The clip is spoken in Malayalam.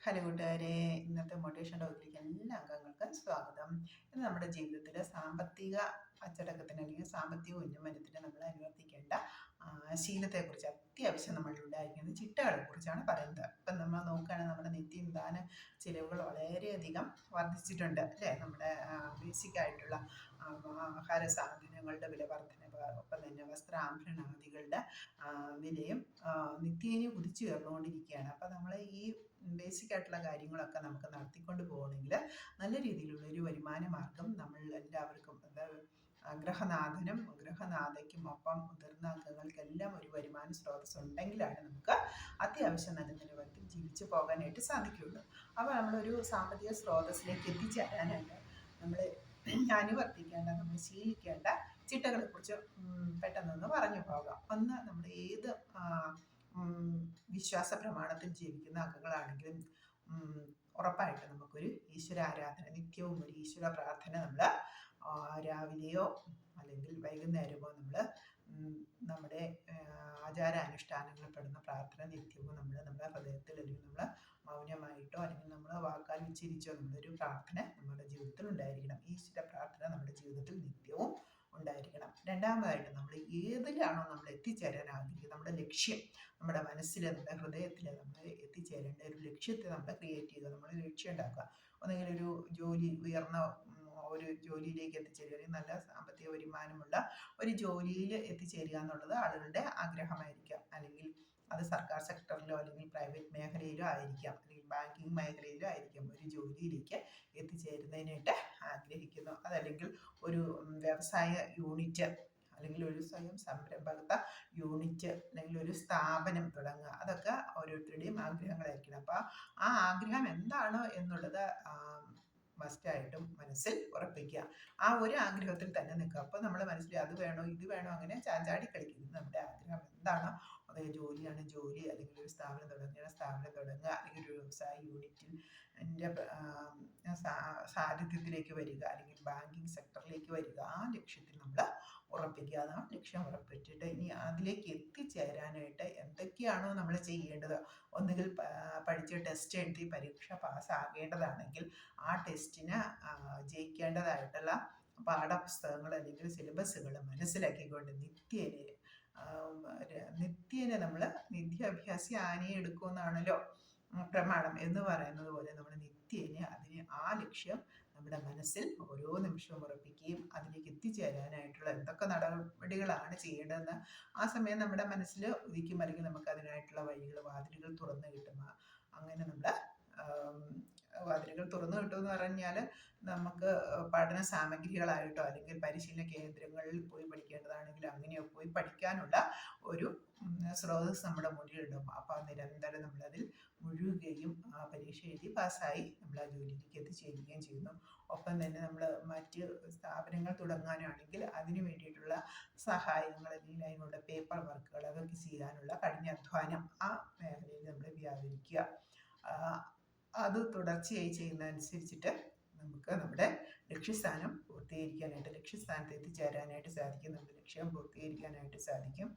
ഹലോ കൂട്ടുകാരെ, ഇന്നത്തെ മോട്ടിവേഷൻ ടോക്കിലേക്ക് എല്ലാ അംഗങ്ങൾക്കും സ്വാഗതം. ഇന്ന് നമ്മുടെ ജീവിതത്തിൽ സാമ്പത്തിക അച്ചടക്കത്തിന് അല്ലെങ്കിൽ സാമ്പത്തിക ഉന്നമനത്തിന് നമ്മൾ അനുവർത്തിക്കേണ്ട ശീലത്തെക്കുറിച്ച് അത്യാവശ്യം നമ്മൾ ഉണ്ടായിരിക്കുന്നത് ചിട്ടകളെ കുറിച്ചാണ് പറയുന്നത്. ഇപ്പം നമ്മൾ നോക്കുകയാണെങ്കിൽ നമ്മുടെ നിത്യോപദാന ചിലവുകൾ വളരെയധികം വർദ്ധിച്ചിട്ടുണ്ട് അല്ലേ. നമ്മുടെ ബേസിക് ആയിട്ടുള്ള ആഹാര സാധനങ്ങളുടെ വില വർധനവ്, ഒപ്പം തന്നെ വസ്ത്രാഭരണാദികളുടെ വിലയും നിത്യേന കുതിച്ചു കയറുകൊണ്ടിരിക്കുകയാണ്. അപ്പം നമ്മൾ ഈ ബേസിക് ആയിട്ടുള്ള കാര്യങ്ങളൊക്കെ നമുക്ക് നടത്തിക്കൊണ്ട് പോകണമെങ്കിൽ നല്ല രീതിയിലുള്ള ഒരു വരുമാന മാർഗം നമ്മൾ എല്ലാവർക്കും, ഗൃഹനാഥനും ഗൃഹനാഥയ്ക്കും ഒപ്പം മുതിർന്ന അംഗങ്ങൾക്കെല്ലാം ഒരു വരുമാന സ്രോതസ് ഉണ്ടെങ്കിലാണ് നമുക്ക് അത്യാവശ്യം നല്ല നിലവാരത്തിൽ ജീവിച്ചു പോകാനായിട്ട് സാധിക്കുകയുള്ളൂ. അപ്പോൾ നമ്മളൊരു സാമ്പത്തിക സ്രോതസ്സിലേക്ക് എത്തിച്ചേരാനായിട്ട് നമ്മൾ അനുവർത്തിക്കേണ്ട, നമ്മൾ ശീലിക്കേണ്ട ചിട്ടകളെക്കുറിച്ച് പെട്ടെന്നൊന്ന് പറഞ്ഞു പോകാം. ഒന്ന്, നമ്മുടെ ഏത് വിശ്വാസ പ്രമാണത്തിൽ ജീവിക്കുന്ന അംഗങ്ങളാണെങ്കിലും ഉറപ്പായിട്ട് നമുക്കൊരു ഈശ്വര ആരാധന, നിത്യവും ഒരു ഈശ്വര പ്രാർത്ഥന നമ്മൾ രാവിലെയോ അല്ലെങ്കിൽ വൈകുന്നേരമോ നമ്മൾ നമ്മുടെ ആചാരാനുഷ്ഠാനങ്ങളിൽ പെടുന്ന പ്രാർത്ഥന നിത്യവും നമ്മുടെ ഹൃദയത്തിൽ അല്ലെങ്കിൽ നമ്മൾ മൗനമായിട്ടോ അല്ലെങ്കിൽ നമ്മൾ വാക്കാൽ ഉച്ചരിച്ചോ നമ്മളൊരു പ്രാർത്ഥന നമ്മുടെ ജീവിതത്തിൽ ഉണ്ടായിരിക്കണം. ഈശ്വര പ്രാർത്ഥന നമ്മുടെ ജീവിതത്തിൽ നിത്യവും ഉണ്ടായിരിക്കണം. രണ്ടാമതായിട്ട് നമ്മൾ ഏതിലാണോ നമ്മൾ എത്തിച്ചേരാൻ ആഗ്രഹിക്കുന്നത്, നമ്മുടെ ലക്ഷ്യം, നമ്മുടെ മനസ്സിൽ, നമ്മുടെ ഹൃദയത്തിൽ നമ്മൾ എത്തിച്ചേരേണ്ട ഒരു ലക്ഷ്യത്തെ നമ്മൾ ക്രിയേറ്റ് ചെയ്യുക, നമ്മൾ ലക്ഷ്യം ഉണ്ടാക്കുക. ഒന്നെങ്കിൽ ഒരു ജോലി, ഉയർന്ന ഒരു ജോലിയിലേക്ക് എത്തിച്ചേരുക, അല്ലെങ്കിൽ നല്ല സാമ്പത്തിക വരുമാനമുള്ള ഒരു ജോലിയിൽ എത്തിച്ചേരുക എന്നുള്ളത് ആളുകളുടെ ആഗ്രഹമായിരിക്കാം. അല്ലെങ്കിൽ അത് സർക്കാർ സെക്ടറിലോ അല്ലെങ്കിൽ പ്രൈവറ്റ് മേഖലയിലോ ആയിരിക്കാം, അല്ലെങ്കിൽ ബാങ്കിങ് മേഖലയിലോ ആയിരിക്കാം. ഒരു ജോലിയിലേക്ക് എത്തിച്ചേരുന്നതിനായിട്ട് ആഗ്രഹിക്കുന്നു. അതല്ലെങ്കിൽ ഒരു വ്യവസായ യൂണിറ്റ് അല്ലെങ്കിൽ ഒരു സ്വയം സംരംഭകത്വ യൂണിറ്റ് അല്ലെങ്കിൽ ഒരു സ്ഥാപനം തുടങ്ങുക, അതൊക്കെ ഓരോരുത്തരുടെയും ആഗ്രഹങ്ങളായിരിക്കണം. അപ്പോൾ ആ ആഗ്രഹം എന്താണോ എന്നുള്ളത് മസ്റ്റായിട്ടും മനസ്സിൽ ഉറപ്പിക്കുക. ആ ഒരു ആഗ്രഹത്തിൽ തന്നെ നിൽക്കുക. അപ്പോൾ നമ്മുടെ മനസ്സിൽ അത് വേണോ ഇത് വേണോ അങ്ങനെ ചാഞ്ചാടി കളിക്കുന്നത്. നമ്മുടെ ആഗ്രഹം എന്താണോ, അതായത് ജോലിയാണ് ജോലി, അല്ലെങ്കിൽ ഒരു സ്ഥാപനം തുടങ്ങുക, അല്ലെങ്കിൽ ഒരു വ്യവസായ യൂണിറ്റിൽ എൻ്റെ സാന്നിധ്യത്തിലേക്ക് വരിക, അല്ലെങ്കിൽ ബാങ്കിങ് സെക്ടറിലേക്ക് വരിക. ആ ലക്ഷ്യത്തിൽ നമ്മൾ ഉറപ്പിക്കുക. ആ ലക്ഷ്യം ഉറപ്പിച്ചിട്ട് ഇനി അതിലേക്ക് എത്തിച്ചേരാനായിട്ട് എന്തൊക്കെയാണോ നമ്മൾ ചെയ്യേണ്ടത്, ഒന്നുകിൽ പഠിച്ച് ടെസ്റ്റ് എഴുതി പരീക്ഷ പാസ്സാകേണ്ടതാണെങ്കിൽ ആ ടെസ്റ്റിന് ജയിക്കേണ്ടതായിട്ടുള്ള പാഠപുസ്തകങ്ങൾ അല്ലെങ്കിൽ സിലബസുകൾ മനസ്സിലാക്കിക്കൊണ്ട് നിത്യേന നമ്മൾ നിത്യാഭ്യാസി ആനയെ എടുക്കുമെന്നാണല്ലോ പ്രമാണം എന്ന് പറയുന്നത് പോലെ നമ്മൾ നിത്യേന ആ ലക്ഷ്യം നമ്മുടെ മനസ്സിൽ ഓരോ നിമിഷവും ഉറപ്പിക്കുകയും അതിലേക്ക് എത്തിച്ചേരാനായിട്ടുള്ള എന്തൊക്കെ നടപടികളാണ് ചെയ്യേണ്ടതെന്ന് ആ സമയം നമ്മുടെ മനസ്സിൽ ഉദിക്കും. അല്ലെങ്കിൽ നമുക്ക് അതിനായിട്ടുള്ള വാതിലുകൾ തുറന്നു കിട്ടും. അങ്ങനെ നമ്മുടെ വാതിലുകൾ തുറന്നു കിട്ടുമെന്ന് പറഞ്ഞാൽ നമുക്ക് പഠന സാമഗ്രികളായിട്ടോ അല്ലെങ്കിൽ പരിശീലന കേന്ദ്രങ്ങളിൽ പോയി പഠിക്കേണ്ടതാണെങ്കിൽ അങ്ങനെയോ പോയി പഠിക്കാനുള്ള ഒരു സ്രോതസ് നമ്മുടെ മുന്നിലുണ്ടാകും. അപ്പോൾ നിരന്തരം നമ്മളതിൽ മുഴുകുകയും ആ പരീക്ഷ എഴുതി പാസ്സായി നമ്മൾ ആ ജോലിയിലേക്ക് എത്തിച്ചേരുകയും ചെയ്യുന്നു. ഒപ്പം തന്നെ നമ്മൾ മറ്റ് സ്ഥാപനങ്ങൾ തുടങ്ങാനാണെങ്കിൽ അതിനു വേണ്ടിയിട്ടുള്ള സഹായങ്ങൾ അല്ലെങ്കിൽ അതിനുള്ള പേപ്പർ വർക്കുകൾ അതൊക്കെ ചെയ്യാനുള്ള കഠിനാധ്വാനം ആ മേഖലയിൽ നമ്മൾ വ്യാപരിക്കുക. അത് തുടർച്ചയായി ചെയ്യുന്നതനുസരിച്ചിട്ട് നമുക്ക് നമ്മുടെ ലക്ഷ്യസ്ഥാനത്ത് എത്തിച്ചേരാനായിട്ട് സാധിക്കും. നമ്മുടെ ലക്ഷ്യം പൂർത്തീകരിക്കാനായിട്ട് സാധിക്കും.